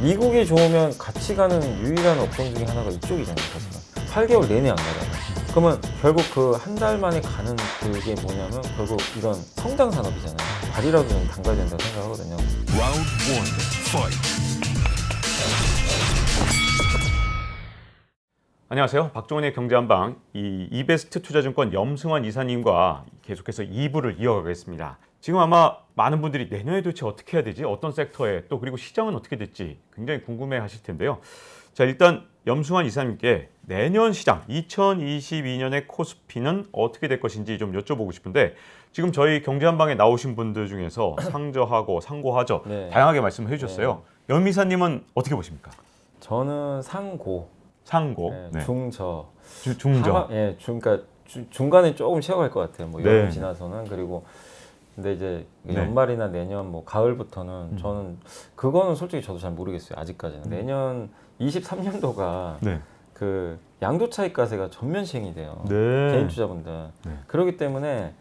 미국이 좋으면 같이 가는 유일한 업종 중에 하나가 이쪽이잖아요, 사실은. 8개월 내내 안 가잖아요. 그러면 결국 그 한 달 만에 가는 그게 뭐냐면 결국 이런 성장 산업이잖아요. 발이라도 좀 담가야 된다고 생각하거든요. Round one, fight. 안녕하세요. 박종원의 경제한방 이베스트 투자증권 염승환 이사님과 계속해서 2부를 이어가겠습니다. 지금 아마 많은 분들이 내년에 도대체 어떻게 해야 되지? 어떤 섹터에 또 그리고 시장은 어떻게 될지 굉장히 궁금해 하실 텐데요. 자, 일단 염승환 이사님께 내년 시장 2022년의 코스피는 어떻게 될 것인지 좀 여쭤보고 싶은데 지금 저희 경제한방에 나오신 분들 중에서 상저하고 상고하저 네. 다양하게 말씀을 해주셨어요. 염 이사님은 어떻게 보십니까? 저는 상고, 상고, 네, 중저, 중저. 그러니까 중간에 조금 쉬어갈 것 같아요. 뭐 네. 여름 지나서는. 그리고 근데 이제 네. 연말이나 내년 뭐 가을부터는 저는 그거는 솔직히 저도 잘 모르겠어요. 아직까지는. 내년 23년도가 네. 그 양도 차익과세가 전면 시행이 돼요. 네. 개인 투자분들. 네. 그렇기 때문에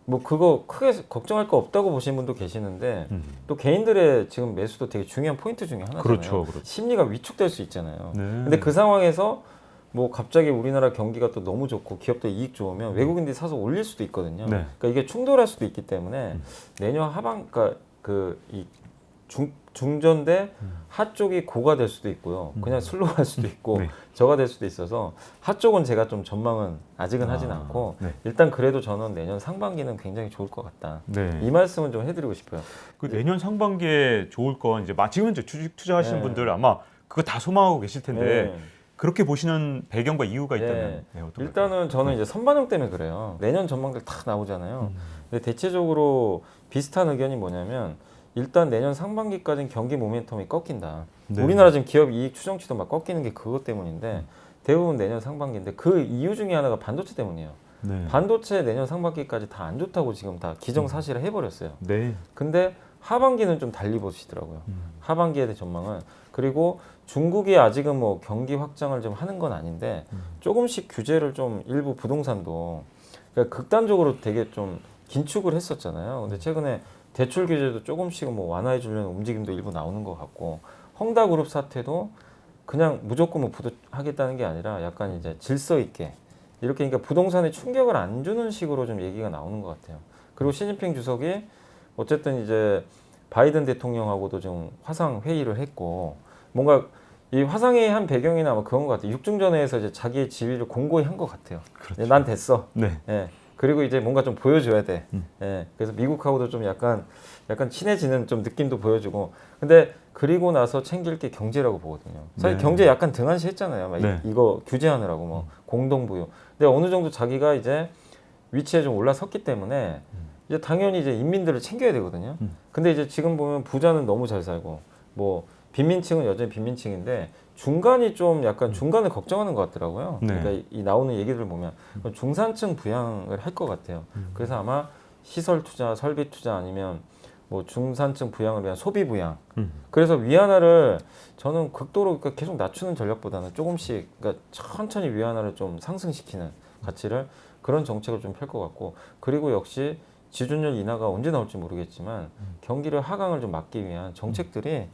뭐 그거 크게 걱정할 거 없다고 보시는 분도 계시는데 또 개인들의 지금 매수도 되게 중요한 포인트 중에 하나잖아요. 그렇죠. 심리가 위축될 수 있잖아요. 네. 근데 그 상황에서 뭐 갑자기 우리나라 경기가 또 너무 좋고 기업들 이익 좋으면 외국인들이 사서 올릴 수도 있거든요. 네. 그러니까 이게 충돌할 수도 있기 때문에 내년 하반, 그러니까 이 중전대 하 쪽이 고가 될 수도 있고요. 그냥 슬로우 할 수도 있고 네. 저가 될 수도 있어서 하 쪽은 제가 좀 전망은 아직은 하진 않고 네. 일단 그래도 저는 내년 상반기는 굉장히 좋을 것 같다. 네. 이 말씀은 좀 해드리고 싶어요. 그 내년 상반기에 좋을 건 이제 지금 이제 투자하시는 네. 분들 아마 그거 다 소망하고 계실 텐데 네. 그렇게 보시는 배경과 이유가 있다면 네. 어떤 걸까요? 일단은 저는 이제 선반영 때문에 그래요. 내년 전망들 다 나오잖아요. 근데 대체적으로 비슷한 의견이 뭐냐면 일단 내년 상반기까지는 경기 모멘텀이 꺾인다. 네. 우리나라 지금 기업 이익 추정치도 막 꺾이는 게 그것 때문인데 대부분 내년 상반기인데 그 이유 중에 하나가 반도체 때문이에요. 네. 반도체 내년 상반기까지 다 안 좋다고 지금 다 기정사실을 해버렸어요. 네. 근데 하반기는 좀 달리 보시더라고요. 하반기에 대한 전망은. 그리고 중국이 아직은 뭐 경기 확장을 좀 하는 건 아닌데 조금씩 규제를 좀 일부 부동산도 그러니까 극단적으로 되게 좀 긴축을 했었잖아요. 근데 최근에 대출 규제도 조금씩 뭐 완화해 주려는 움직임도 일부 나오는 것 같고 헝다그룹 사태도 그냥 무조건 뭐 부도하겠다는 게 아니라 약간 이제 질서 있게 이렇게 그러니까 부동산에 충격을 안 주는 식으로 좀 얘기가 나오는 것 같아요. 그리고 시진핑 주석이 어쨌든 이제 바이든 대통령하고도 좀 화상 회의를 했고 뭔가 이 화상회의 한 배경이나 아마 그런 것 같아요. 육중전회에서 이제 자기의 지위를 공고히 한 것 같아요. 그렇죠. 난 됐어. 네. 예. 그리고 이제 뭔가 좀 보여줘야 돼. 예. 그래서 미국하고도 좀 약간 친해지는 좀 느낌도 보여주고. 근데 그리고 나서 챙길 게 경제라고 보거든요. 사실 네. 경제 약간 등한시했잖아요. 막 네. 이거 규제하느라고 뭐 공동부유. 근데 어느 정도 자기가 이제 위치에 좀 올라섰기 때문에 이제 당연히 이제 인민들을 챙겨야 되거든요. 근데 이제 지금 보면 부자는 너무 잘 살고 뭐 빈민층은 여전히 빈민층인데 중간이 좀 약간 중간을 걱정하는 것 같더라고요. 네. 그러니까 이 나오는 얘기들을 보면 중산층 부양을 할 것 같아요. 그래서 아마 시설 투자, 설비 투자 아니면 뭐 중산층 부양을 위한 소비 부양. 그래서 위안화를 저는 극도로 그러니까 계속 낮추는 전략보다는 조금씩 그러니까 천천히 위안화를 좀 상승시키는 가치를 그런 정책을 좀 펼 것 같고 그리고 역시 지준율 인하가 언제 나올지 모르겠지만 경기를 하강을 좀 막기 위한 정책들이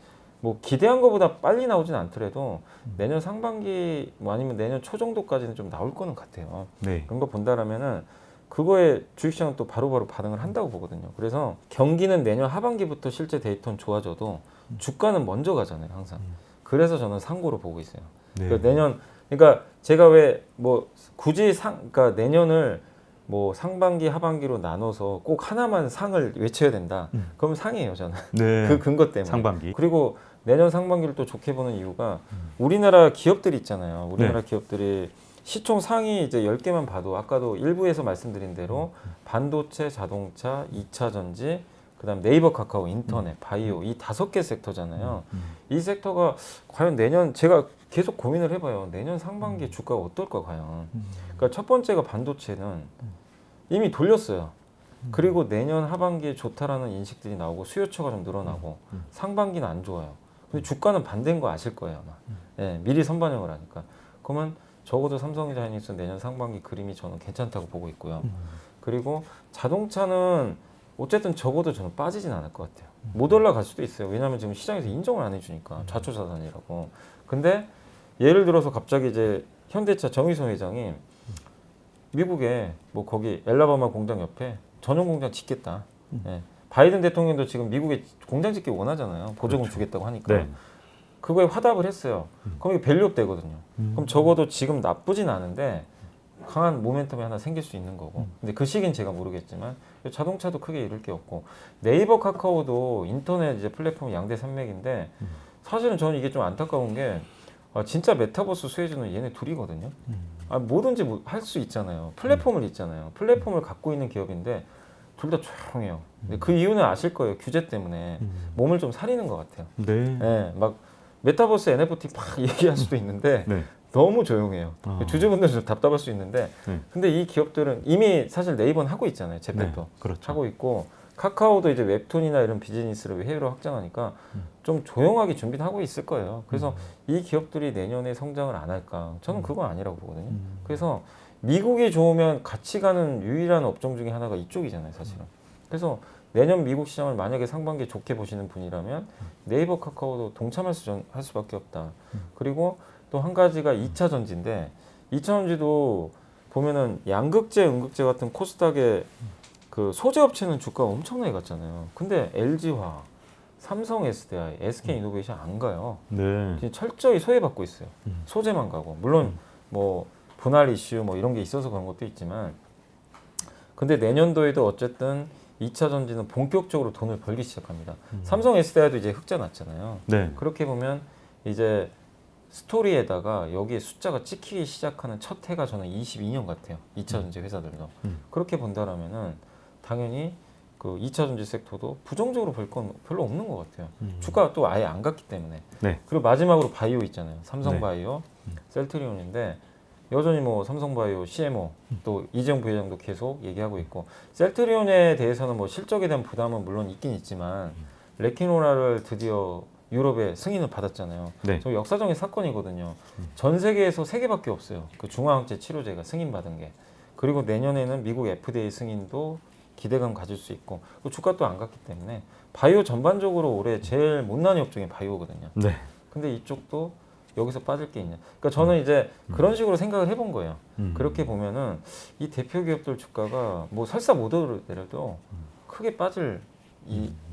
뭐 기대한 것보다 빨리 나오진 않더라도 내년 상반기 뭐 아니면 내년 초 정도까지는 좀 나올 거는 같아요. 네. 그런 거 본다라면은 그거에 주식시장은 또 바로바로 반응을 한다고 보거든요. 그래서 경기는 내년 하반기부터 실제 데이터는 좋아져도 주가는 먼저 가잖아요, 항상. 그래서 저는 상고로 보고 있어요. 네. 그러니까 내년 그러니까 제가 왜 뭐 굳이 그러니까 내년을 뭐 상반기 하반기로 나눠서 꼭 하나만 상을 외쳐야 된다. 그럼 상이에요, 저는. 네. 그 근거 때문에. 상반기. 그리고 내년 상반기를 또 좋게 보는 이유가 우리나라 기업들이 있잖아요. 우리나라 네. 기업들이 시총 상위 이제 10개만 봐도 아까도 일부에서 말씀드린 대로 반도체, 자동차, 2차 전지, 그다음 네이버, 카카오, 인터넷, 바이오 이 5개 섹터잖아요. 이 섹터가 과연 내년 제가 계속 고민을 해봐요. 내년 상반기 주가가 어떨까 과연. 그러니까 첫 번째가 반도체는 이미 돌렸어요. 그리고 내년 하반기에 좋다라는 인식들이 나오고 수요처가 좀 늘어나고 상반기는 안 좋아요. 근데 주가는 반대인 거 아실 거예요 아마. 예, 미리 선반영을 하니까. 그러면 적어도 삼성이자이닉스 내년 상반기 그림이 저는 괜찮다고 보고 있고요. 그리고 자동차는 어쨌든 적어도 저는 빠지진 않을 것 같아요. 못 올라갈 수도 있어요. 왜냐하면 지금 시장에서 인정을 안 해주니까 좌초자산이라고. 근데 예를 들어서 갑자기 이제 현대차 정의선 회장이 미국에 뭐 거기 엘라바마 공장 옆에 전용 공장 짓겠다. 예. 바이든 대통령도 지금 미국에 공장 짓기 원하잖아요. 보조금 주겠다고 하니까. 네. 그거에 화답을 했어요. 그럼 이게 밸류업 되거든요. 그럼 적어도 지금 나쁘진 않은데 강한 모멘텀이 하나 생길 수 있는 거고. 근데 그 시기는 제가 모르겠지만 자동차도 크게 잃을 게 없고 네이버 카카오도 인터넷 이제 플랫폼 양대 산맥인데 사실은 저는 이게 좀 안타까운 게 진짜 메타버스 수혜주는 얘네 둘이거든요. 뭐든지 할 수 있잖아요. 플랫폼을 있잖아요. 플랫폼을 갖고 있는 기업인데 둘 다 조용해요. 근데 그 이유는 아실 거예요. 규제 때문에 몸을 좀 사리는 것 같아요. 네. 네, 막 메타버스 NFT 막 얘기할 수도 있는데 네. 너무 조용해요. 아. 주주분들도 좀 답답할 수 있는데 네. 근데 이 기업들은 이미 사실 네이버는 하고 있잖아요. 재팬도 그렇죠. 하고 있고 카카오도 이제 웹툰이나 이런 비즈니스를 해외로 확장하니까 좀 조용하게 준비는 하고 있을 거예요. 그래서 이 기업들이 내년에 성장을 안 할까? 저는 그건 아니라고 보거든요. 그래서 미국이 좋으면 같이 가는 유일한 업종 중에 하나가 이쪽이잖아요, 사실은. 그래서 내년 미국 시장을 만약에 상반기에 좋게 보시는 분이라면 네이버 카카오도 동참할 할 수밖에 없다. 그리고 또 한 가지가 2차 전지인데 2차 전지도 보면은 양극재, 음극재 같은 코스닥의 그 소재 업체는 주가가 엄청나게 갔잖아요. 근데 LG화, 삼성 SDI, SK 이노베이션 안 가요. 네. 지금 철저히 소외받고 있어요. 소재만 가고 물론 뭐 분할 이슈 뭐 이런 게 있어서 그런 것도 있지만 근데 내년도에도 어쨌든 2차 전지는 본격적으로 돈을 벌기 시작합니다. 삼성 SDI도 이제 흑자 났잖아요. 네. 그렇게 보면 이제 스토리에다가 여기에 숫자가 찍히기 시작하는 첫 해가 저는 22년 같아요. 2차 전지 회사들도. 그렇게 본다라면은 당연히 그 2차 전지 섹터도 부정적으로 볼 건 별로 없는 것 같아요. 주가가 또 아예 안 갔기 때문에. 네. 그리고 마지막으로 바이오 있잖아요. 삼성바이오, 네. 셀트리온인데 여전히 뭐 삼성바이오, CMO 또 이재용 부회장도 계속 얘기하고 있고 셀트리온에 대해서는 뭐 실적에 대한 부담은 물론 있긴 있지만 레키노라를 드디어 유럽에 승인을 받았잖아요. 네. 저 역사적인 사건이거든요. 전 세계에서 3개밖에 없어요. 그 중화항체 치료제가 승인받은 게. 그리고 내년에는 미국 FDA 승인도 기대감 가질 수 있고 주가도 안 갔기 때문에 바이오 전반적으로 올해 제일 못난 업종이 바이오거든요. 네. 근데 이쪽도 여기서 빠질 게 있냐. 그러니까 저는 이제 그런 식으로 생각을 해본 거예요. 그렇게 보면은 이 대표 기업들 주가가 뭐 설사 못 오르더라도 크게 빠질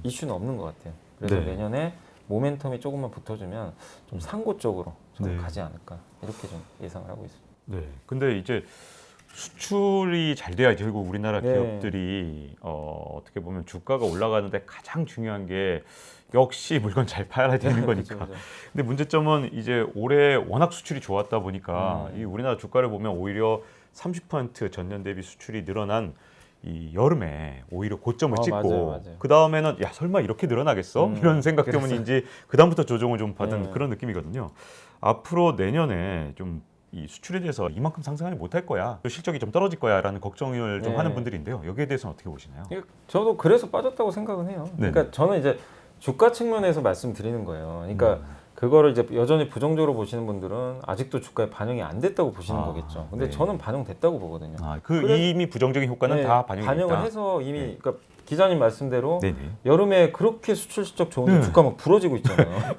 이슈는 없는 것 같아요. 그래서 네. 내년에 모멘텀이 조금만 붙어주면 좀 상고 쪽으로 좀 네. 가지 않을까 이렇게 좀 예상을 하고 있습니다. 네. 근데 이제 수출이 잘 돼야 결국 우리나라 네. 기업들이 어떻게 보면 주가가 올라가는데 가장 중요한 게 역시 물건 잘 팔아야 되는 거니까. 그렇죠, 그렇죠. 근데 문제점은 이제 올해 워낙 수출이 좋았다 보니까 이 우리나라 주가를 보면 오히려 30% 전년 대비 수출이 늘어난 이 여름에 오히려 고점을 찍고 맞아요. 그 다음에는 야 설마 이렇게 늘어나겠어? 이런 생각 그래서. 때문인지 그 다음부터 조정을 좀 받은 네. 그런 느낌이거든요. 앞으로 내년에 좀 이 수출에 대해서 이만큼 상승하지 못할 거야, 또 실적이 좀 떨어질 거야라는 걱정을 좀 네. 하는 분들인데요. 여기에 대해서는 어떻게 보시나요? 저도 그래서 빠졌다고 생각은 해요. 네. 그러니까 저는 이제 주가 측면에서 말씀드리는 거예요. 그러니까 그거를 이제 여전히 부정적으로 보시는 분들은 아직도 주가에 반영이 안 됐다고 보시는 거겠죠. 근데 네. 저는 반영됐다고 보거든요. 이미 부정적인 효과는 네, 다 반영이 반영을 됐다. 해서 이미 그러니까 기자님 말씀대로 네네. 여름에 그렇게 수출 실적 좋은데 네. 주가 막 부러지고 있잖아요.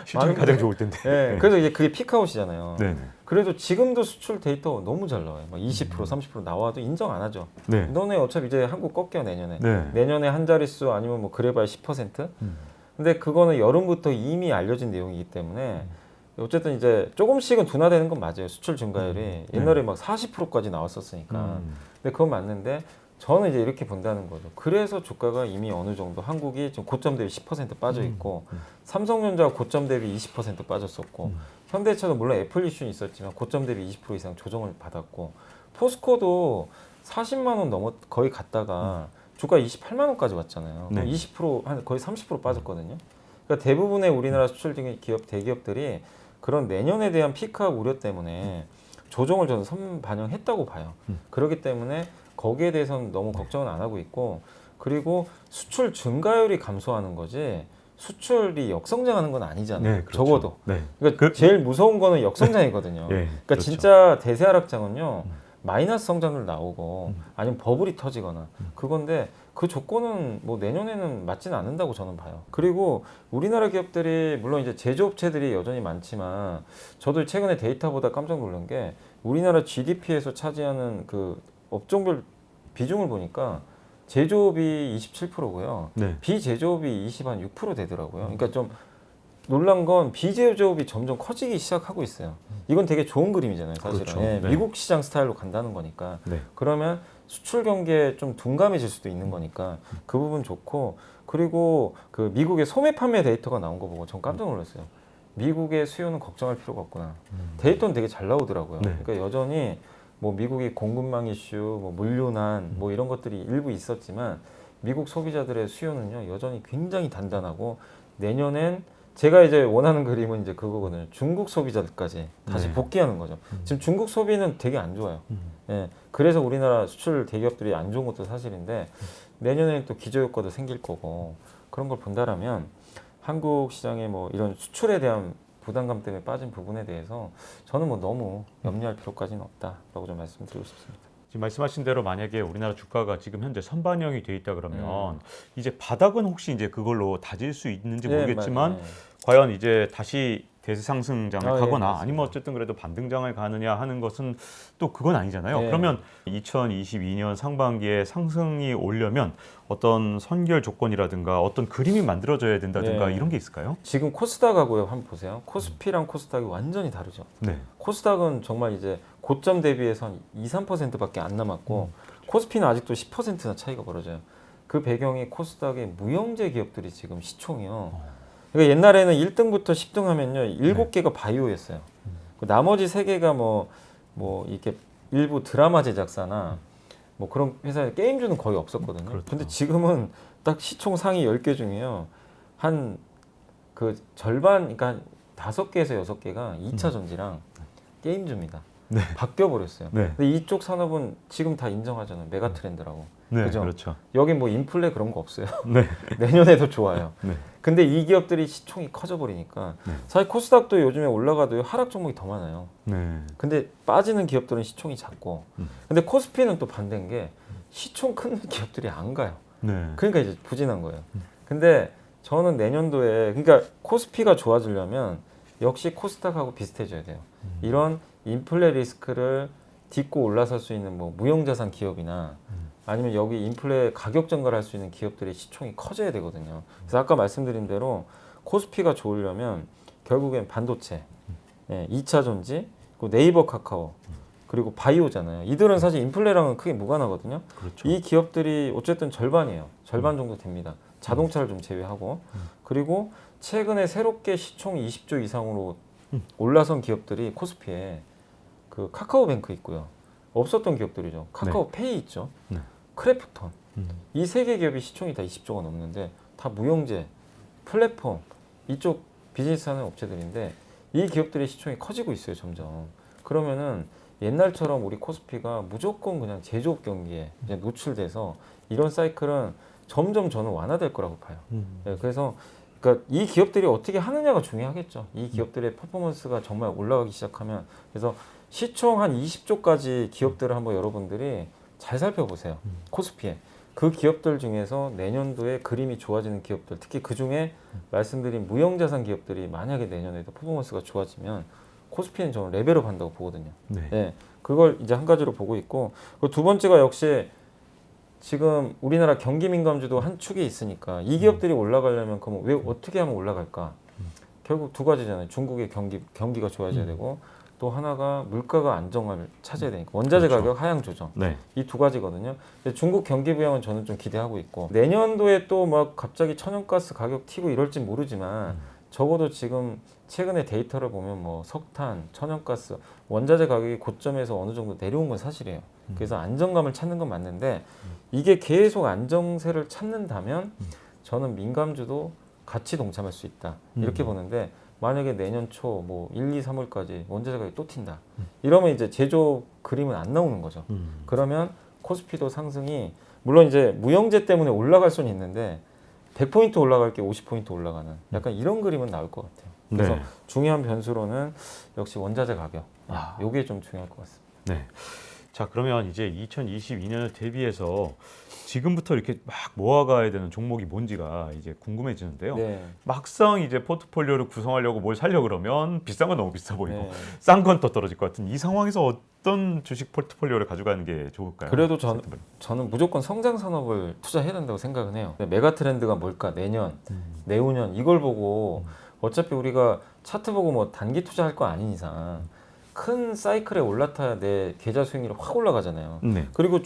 실적이 가장 좋을 텐데. 네, 그래서 이제 그게 피크아웃이잖아요. 네네. 그래도 지금도 수출 데이터 너무 잘 나와요. 막 20%, 30% 나와도 인정 안 하죠. 네. 너네 어차피 이제 한국 꺾여 내년에. 네. 내년에 한 자릿수 아니면 뭐 그래봐야 10%. 근데 그거는 여름부터 이미 알려진 내용이기 때문에 어쨌든 이제 조금씩은 둔화되는 건 맞아요. 수출 증가율이 옛날에 막 40%까지 나왔었으니까. 근데 그건 맞는데 저는 이제 이렇게 본다는 거죠. 그래서 주가가 이미 어느 정도 한국이 지금 고점 대비 10% 빠져 있고 삼성전자가 고점 대비 20% 빠졌었고 현대차도 물론 애플 이슈는 있었지만 고점 대비 20% 이상 조정을 받았고 포스코도 40만 원 넘어 거의 갔다가 주가 28만 원까지 왔잖아요. 네. 20%한 거의 30% 빠졌거든요. 그러니까 대부분의 우리나라 수출 기업 대기업들이 그런 내년에 대한 피크업 우려 때문에 조정을 저는 선반영했다고 봐요. 그렇기 때문에 거기에 대해서는 너무 걱정은 안 하고 있고 그리고 수출 증가율이 감소하는 거지 수출이 역성장하는 건 아니잖아요. 네, 그렇죠. 적어도. 네. 그러니까 제일 무서운 거는 역성장이거든요. 네, 그러니까 그렇죠. 진짜 대세 하락장은요. 마이너스 성장률 나오고 아니면 버블이 터지거나 그건데 그 조건은 뭐 내년에는 맞지는 않는다고 저는 봐요. 그리고 우리나라 기업들이 물론 이제 제조업체들이 여전히 많지만 저도 최근에 데이터보다 깜짝 놀란 게 우리나라 GDP에서 차지하는 그 업종별 비중을 보니까 제조업이 27%고요. 네. 비제조업이 6% 되더라고요. 그러니까 좀 놀란 건 비제조업이 점점 커지기 시작하고 있어요. 이건 되게 좋은 그림이잖아요, 사실은. 그렇죠. 예, 네. 미국 시장 스타일로 간다는 거니까. 네. 그러면 수출 경기에 좀 둔감해질 수도 있는 거니까 그 부분 좋고, 그리고 그 미국의 소매 판매 데이터가 나온 거 보고 전 깜짝 놀랐어요. 미국의 수요는 걱정할 필요가 없구나. 데이터는 되게 잘 나오더라고요. 네. 그러니까 여전히 뭐 미국이 공급망 이슈, 뭐 물류난 뭐 이런 것들이 일부 있었지만 미국 소비자들의 수요는요 여전히 굉장히 단단하고, 내년엔 제가 이제 원하는 그림은 이제 그거거든요. 중국 소비자들까지 다시 네. 복귀하는 거죠. 지금 중국 소비는 되게 안 좋아요. 예, 그래서 우리나라 수출 대기업들이 안 좋은 것도 사실인데 내년에는 또 기저효과도 생길 거고, 그런 걸 본다라면 한국 시장의 뭐 이런 수출에 대한 부담감 때문에 빠진 부분에 대해서 저는 뭐 너무 염려할 필요까지는 없다라고 좀 말씀드리고 싶습니다. 지금 말씀하신 대로 만약에 우리나라 주가가 지금 현재 선반영이 돼 있다 그러면 이제 바닥은 혹시 이제 그걸로 다질 수 있는지 네, 모르겠지만 맞아요. 과연 이제 다시 대세 상승장을 아, 예, 가거나 맞습니다. 아니면 어쨌든 그래도 반등장을 가느냐 하는 것은 또 그건 아니잖아요. 네. 그러면 2022년 상반기에 상승이 오려면 어떤 선결 조건이라든가 어떤 그림이 만들어져야 된다든가 네. 이런 게 있을까요? 지금 코스닥하고요 한번 보세요. 코스피랑 코스닥이 완전히 다르죠. 네. 코스닥은 정말 이제 고점 대비해서 한 2, 3%밖에 안 남았고 코스피는 아직도 10%나 차이가 벌어져요. 그 배경이 코스닥의 무형제 기업들이 지금 시총이요. 그러니까 옛날에는 1등부터 10등 하면요 7개가 바이오였어요. 그 나머지 3개가 뭐 이렇게 일부 드라마 제작사나 뭐 그런 회사에 게임주는 거의 없었거든요. 그렇죠. 근데 지금은 딱 시총 상위 10개 중에요. 한 그 절반, 그러니까 한 5개에서 6개가 2차 전지랑 게임주입니다. 네. 바뀌어버렸어요. 네. 근데 이쪽 산업은 지금 다 인정하잖아요. 메가 트렌드라고. 네, 그죠? 그렇죠. 여기 뭐 인플레 그런 거 없어요. 네. 내년에도 좋아요. 네. 근데 이 기업들이 시총이 커져버리니까 네. 사실 코스닥도 요즘에 올라가도 하락 종목이 더 많아요. 네. 근데 빠지는 기업들은 시총이 작고, 근데 코스피는 또 반대인 게 시총 큰 기업들이 안 가요. 네. 그러니까 이제 부진한 거예요. 근데 저는 내년도에, 그러니까 코스피가 좋아지려면 역시 코스닥하고 비슷해져야 돼요. 이런 인플레 리스크를 딛고 올라설 수 있는 뭐 무형자산 기업이나 아니면 여기 인플레 가격 전가를 할 수 있는 기업들의 시총이 커져야 되거든요. 그래서 아까 말씀드린 대로 코스피가 좋으려면 결국엔 반도체, 예, 2차 전지, 그리고 네이버 카카오, 그리고 바이오잖아요. 이들은 사실 인플레랑은 크게 무관하거든요. 그렇죠. 이 기업들이 어쨌든 절반이에요. 절반 정도 됩니다. 자동차를 좀 제외하고. 그리고 최근에 새롭게 시총 20조 이상으로 올라선 기업들이 코스피에 그 카카오뱅크 있고요. 없었던 기업들이죠. 카카오페이 있죠. 네. 크래프톤. 이 세 개 기업이 시총이 다 20조가 넘는데 다 무형제, 플랫폼 이쪽 비즈니스 하는 업체들인데 이 기업들의 시총이 커지고 있어요, 점점. 그러면은 옛날처럼 우리 코스피가 무조건 그냥 제조업 경기에 이제 노출돼서 이런 사이클은 점점 저는 완화될 거라고 봐요. 네, 그래서 그러니까 이 기업들이 어떻게 하느냐가 중요하겠죠. 이 기업들의 퍼포먼스가 정말 올라가기 시작하면, 그래서 시총 한 20조까지 기업들을 한번 여러분들이 잘 살펴보세요. 코스피에. 그 기업들 중에서 내년도에 그림이 좋아지는 기업들, 특히 그 중에 말씀드린 무형자산 기업들이 만약에 내년에도 퍼포먼스가 좋아지면 코스피는 저는 레벨업 한다고 보거든요. 네. 네, 그걸 이제 한 가지로 보고 있고, 그리고 두 번째가 역시 지금 우리나라 경기 민감주도 한 축에 있으니까 이 기업들이 올라가려면 그럼 왜 어떻게 하면 올라갈까? 결국 두 가지잖아요. 중국의 경기가 좋아져야 되고, 또 하나가 물가가 안정을 찾아야 되니까 원자재 그렇죠. 가격 하향 조정. 네. 이 두 가지거든요. 근데 중국 경기 부양은 저는 좀 기대하고 있고, 내년도에 또 막 갑자기 천연가스 가격 튀고 이럴진 모르지만 적어도 지금 최근에 데이터를 보면 뭐 석탄, 천연가스, 원자재 가격이 고점에서 어느 정도 내려온 건 사실이에요. 그래서 안정감을 찾는 건 맞는데 이게 계속 안정세를 찾는다면 저는 민감주도 같이 동참할 수 있다. 이렇게 보는데, 만약에 내년 초 뭐 1, 2, 3월까지 원자재 가격이 또 튄다. 이러면 이제 제조 그림은 안 나오는 거죠. 그러면 코스피도 상승이 물론 이제 무형제 때문에 올라갈 수는 있는데 100포인트 올라갈 게 50포인트 올라가는 약간 이런 그림은 나올 것 같아요. 그래서 네. 중요한 변수로는 역시 원자재 가격. 아. 요게 좀 중요할 것 같습니다. 네. 자, 그러면 이제 2022년을 대비해서 지금부터 이렇게 막 모아가야 되는 종목이 뭔지가 이제 궁금해지는데요. 네. 막상 이제 포트폴리오를 구성하려고 뭘 사려고 그러면 비싼 건 너무 비싸 보이고 네. 싼 건 더 떨어질 것 같은 이 상황에서 어떤 주식 포트폴리오를 가져가는 게 좋을까요? 그래도 저는 무조건 성장 산업을 투자해야 된다고 생각은 해요. 메가 트렌드가 뭘까? 내년, 내후년 이걸 보고 어차피 우리가 차트 보고 뭐 단기 투자할 거 아닌 이상 큰 사이클에 올라타야 내 계좌 수익률이 확 올라가잖아요. 네. 그리고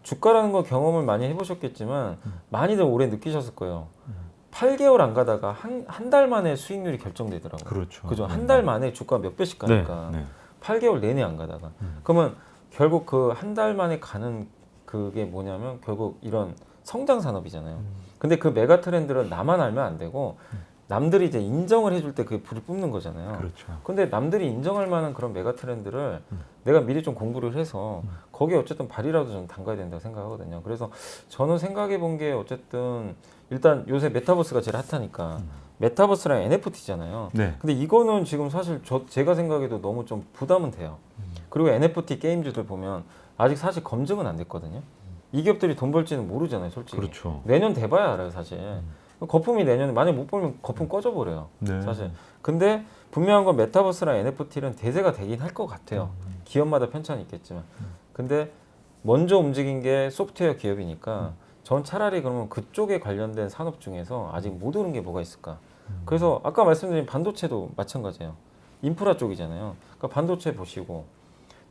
주가라는 거 경험을 많이 해보셨겠지만 많이들 오래 느끼셨을 거예요. 8개월 안 가다가 한 달 만에 수익률이 결정되더라고요. 그렇죠. 그죠? 한 달 만에 주가 몇 배씩 가니까 네. 8개월 내내 안 가다가 그러면 결국 그 한 달 만에 가는 그게 뭐냐면 결국 이런 성장 산업이잖아요. 근데 그 메가 트렌드를 나만 알면 안 되고 남들이 이제 인정을 해줄 때 그게 불을 뿜는 거잖아요. 그렇죠. 근데 남들이 인정할 만한 그런 메가 트렌드를 내가 미리 좀 공부를 해서 거기에 어쨌든 발이라도 좀 담가야 된다고 생각하거든요. 그래서 저는 생각해 본 게 어쨌든 일단 요새 메타버스가 제일 핫하니까 메타버스랑 NFT잖아요. 네. 근데 이거는 지금 사실 제가 생각해도 너무 좀 부담은 돼요. 그리고 NFT 게임주들 보면 아직 사실 검증은 안 됐거든요. 이 기업들이 돈 벌지는 모르잖아요, 솔직히. 그렇죠. 내년 돼봐야 알아요, 사실. 거품이 내년에 만약 못 벌면 거품 꺼져버려요, 네. 사실. 근데 분명한 건 메타버스랑 NFT는 대세가 되긴 할 것 같아요. 기업마다 편차는 있겠지만. 근데 먼저 움직인 게 소프트웨어 기업이니까 전 차라리 그러면 그쪽에 관련된 산업 중에서 아직 못 오른 게 뭐가 있을까? 그래서 아까 말씀드린 반도체도 마찬가지예요. 인프라 쪽이잖아요. 그러니까 반도체 보시고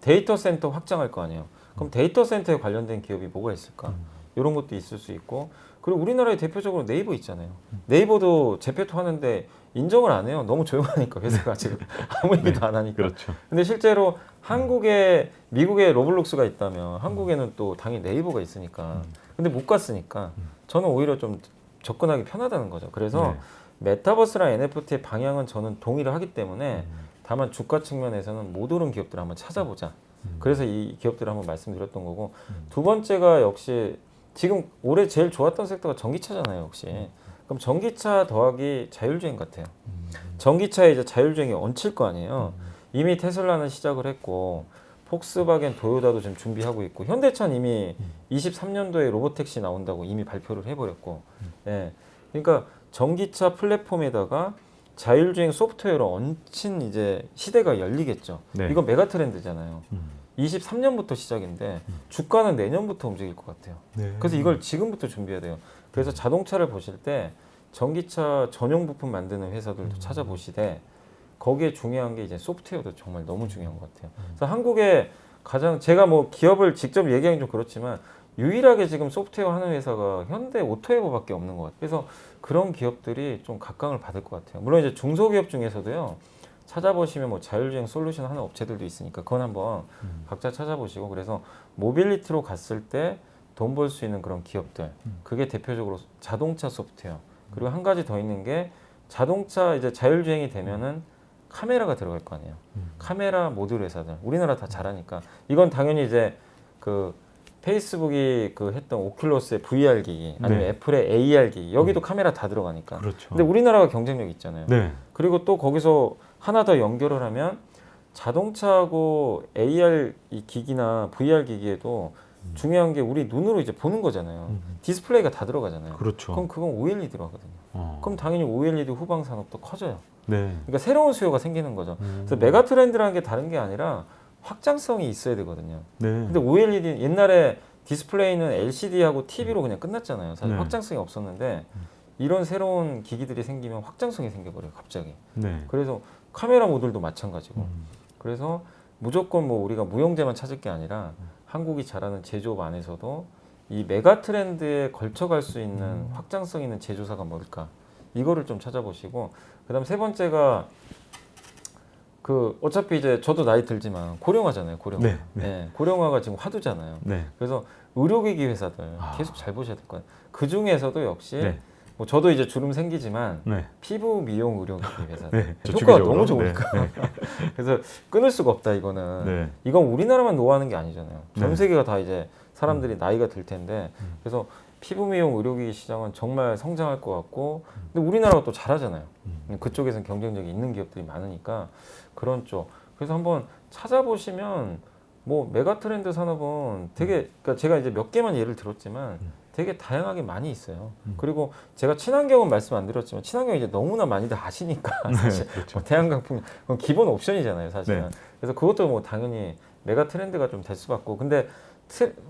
데이터 센터 확장할 거 아니에요. 그럼 데이터 센터에 관련된 기업이 뭐가 있을까? 이런 것도 있을 수 있고 그리고 우리나라에 대표적으로 네이버 있잖아요. 네이버도 재페토 하는데 인정을 안 해요. 너무 조용하니까 회사가 지금 아무 얘기도 안 하니까. 그렇죠. 근데 실제로 미국에 로블록스가 있다면 한국에는 또 당연히 네이버가 있으니까. 근데 못 갔으니까 저는 오히려 좀 접근하기 편하다는 거죠. 그래서 메타버스랑 NFT의 방향은 저는 동의를 하기 때문에 다만 주가 측면에서는 못 오른 기업들을 한번 찾아보자. 그래서 이 기업들을 한번 말씀드렸던 거고 두 번째가 역시 지금 올해 제일 좋았던 섹터가 전기차잖아요, 역시. 그럼 전기차 더하기 자율주행 같아요. 전기차에 이제 자율주행이 얹힐 거 아니에요. 이미 테슬라는 시작을 했고 폭스바겐, 도요타도 지금 준비하고 있고 현대차는 이미 23년도에 로보택시 나온다고 이미 발표를 해버렸고, 예. 그러니까 전기차 플랫폼에다가 자율주행 소프트웨어를 얹힌 이제 시대가 열리겠죠. 네. 이거 메가 트렌드잖아요. 23년부터 시작인데 주가는 내년부터 움직일 것 같아요. 네. 그래서 이걸 지금부터 준비해야 돼요. 그래서 자동차를 보실 때 전기차 전용 부품 만드는 회사들도 찾아보시되 거기에 중요한 게 이제 소프트웨어도 정말 너무 중요한 것 같아요. 그래서 한국에 가장 제가 뭐 기업을 직접 얘기하기 좀 그렇지만 유일하게 지금 소프트웨어 하는 회사가 현대 오토에버밖에 없는 것 같아요. 그래서 그런 기업들이 좀 각광을 받을 것 같아요. 물론 이제 중소기업 중에서도요. 찾아보시면 뭐 자율주행 솔루션 하는 업체들도 있으니까 그건 한번 각자 찾아보시고 그래서 모빌리티로 갔을 때 돈 벌 수 있는 그런 기업들 그게 대표적으로 자동차 소프트웨어 그리고 한 가지 더 있는 게 자동차 이제 자율주행이 되면은 카메라가 들어갈 거 아니에요. 카메라 모듈 회사들 우리나라 다 잘하니까 이건 당연히 이제 그 페이스북이 그 했던 오큘러스의 VR 기기 아니면 네. 애플의 AR 기기 여기도 카메라 다 들어가니까. 그렇죠. 근데 우리나라가 경쟁력 있잖아요. 네. 그리고 또 거기서 하나 더 연결을 하면 자동차하고 AR 이 기기나 VR 기기에도 중요한 게 우리 눈으로 이제 보는 거잖아요. 디스플레이가 다 들어가잖아요. 그렇죠. 그럼 그건 OLED 들어가거든요. 그럼 당연히 OLED 후방 산업도 커져요. 네. 그러니까 새로운 수요가 생기는 거죠. 그래서 메가 트렌드라는 게 다른 게 아니라 확장성이 있어야 되거든요. 네. 근데 OLED 옛날에 디스플레이는 LCD하고 TV로 그냥 끝났잖아요. 사실 네. 확장성이 없었는데 이런 새로운 기기들이 생기면 확장성이 생겨버려요. 갑자기. 네. 그래서 카메라 모듈도 마찬가지고. 그래서 무조건 뭐 우리가 무용재만 찾을 게 아니라 한국이 잘하는 제조업 안에서도 이 메가 트렌드에 걸쳐갈 수 있는 확장성 있는 제조사가 뭘까? 이거를 좀 찾아보시고 그다음 세 번째가 그 어차피 이제 저도 나이 들지만 고령화잖아요. 고령화. 네, 네, 고령화가 지금 화두잖아요. 네. 그래서 의료기기 회사들 계속 잘 보셔야 될 거예요. 그 중에서도 역시 네. 뭐 저도 이제 주름 생기지만 네. 피부 미용 의료기기 회사들 네. 효과가 주기적으로. 너무 좋으니까. 네. 그래서 끊을 수가 없다 이거는. 네. 이건 우리나라만 노하는 게 아니잖아요. 전 네. 세계가 다 이제 사람들이 나이가 들 텐데 그래서 피부 미용 의료기기 시장은 정말 성장할 것 같고 근데 우리나라가 또 잘하잖아요. 그쪽에서는 경쟁력이 있는 기업들이 많으니까 그런 쪽. 그래서 한번 찾아보시면 뭐 메가트렌드 산업은 되게 그러니까 제가 이제 몇 개만 예를 들었지만 되게 다양하게 많이 있어요. 그리고 제가 친환경은 말씀 안 드렸지만 친환경 이제 너무나 많이들 아시니까 사실 그렇죠. 뭐 태양광 풍력 그건 기본 옵션이잖아요, 사실은. 네. 그래서 그것도 뭐 당연히 메가트렌드가 좀 될 수밖에. 근데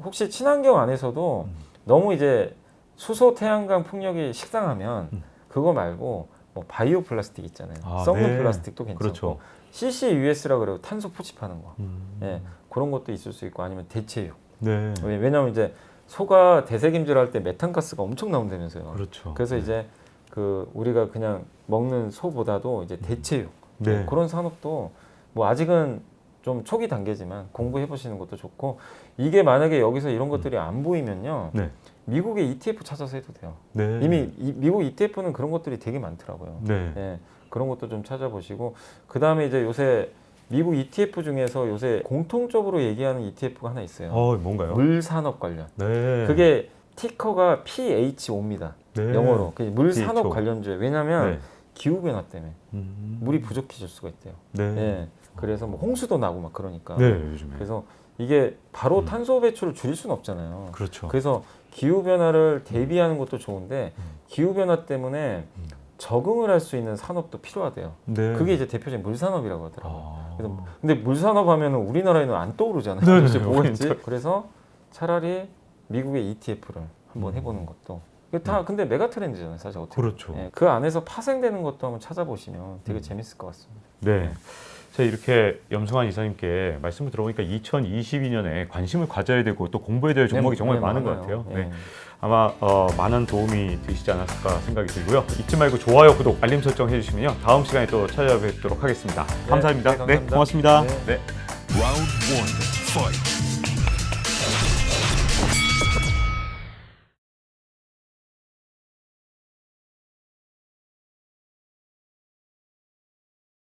혹시 친환경 안에서도 너무 이제 수소 태양광 풍력이 식상하면 그거 말고 뭐 바이오 플라스틱 있잖아요. 아, 썩는 네. 플라스틱도 괜찮고 그렇게 CCUS라 그래요. 탄소 포집하는 거. 예, 그런 것도 있을 수 있고 아니면 대체육. 네. 왜냐하면 이제 소가 대세김질 할 때 메탄가스가 엄청 나온다면서요. 그렇죠. 그래서 이제 그 우리가 그냥 먹는 소보다도 이제 대체육 네. 그런 산업도 뭐 아직은 좀 초기 단계지만 공부해 보시는 것도 좋고 이게 만약에 여기서 이런 것들이 안 보이면요. 네. 미국의 ETF 찾아서 해도 돼요. 네. 이미 미국 ETF는 그런 것들이 되게 많더라고요. 네. 예, 그런 것도 좀 찾아보시고 그 다음에 이제 요새 미국 ETF 중에서 요새 공통적으로 얘기하는 ETF가 하나 있어요. 뭔가요? 물 산업 관련. 네. 그게 티커가 PHO입니다. 네. 영어로. 그게 물 산업 PHO. 관련주예요. 왜냐하면 네. 기후 변화 때문에 물이 부족해질 수가 있대요. 네. 예. 그래서 뭐 홍수도 나고 막 그러니까. 네, 요즘에. 그래서 이게 바로 탄소 배출을 줄일 수는 없잖아요. 그렇죠. 그래서 기후 변화를 대비하는 것도 좋은데 기후 변화 때문에 적응을 할 수 있는 산업도 필요하대요. 네. 그게 이제 대표적인 물 산업이라고 하더라고요. 아. 그래서 근데 물 산업 하면은 우리나라에는 안 떠오르잖아요. 네, 도대체 네, 뭐가 네. 있지? 그래서 차라리 미국의 ETF를 한번 해보는 것도. 이게 다 근데 메가 트렌드잖아요, 사실 어떻게. 그렇죠. 예, 그 안에서 파생되는 것도 한번 찾아보시면 되게 재밌을 것 같습니다. 네. 자, 이렇게 염승환 이사님께 말씀을 들어보니까 2022년에 관심을 가져야 되고 또 공부해야 될 종목이 정말 많은 것 같아요. 예. 네. 아마 많은 도움이 되시지 않았을까 생각이 들고요. 잊지 말고 좋아요, 구독, 알림 설정 해주시면요. 다음 시간에 또 찾아뵙도록 하겠습니다. 감사합니다. 네, 감사합니다. 고맙습니다. 네. 네. Round one, fight.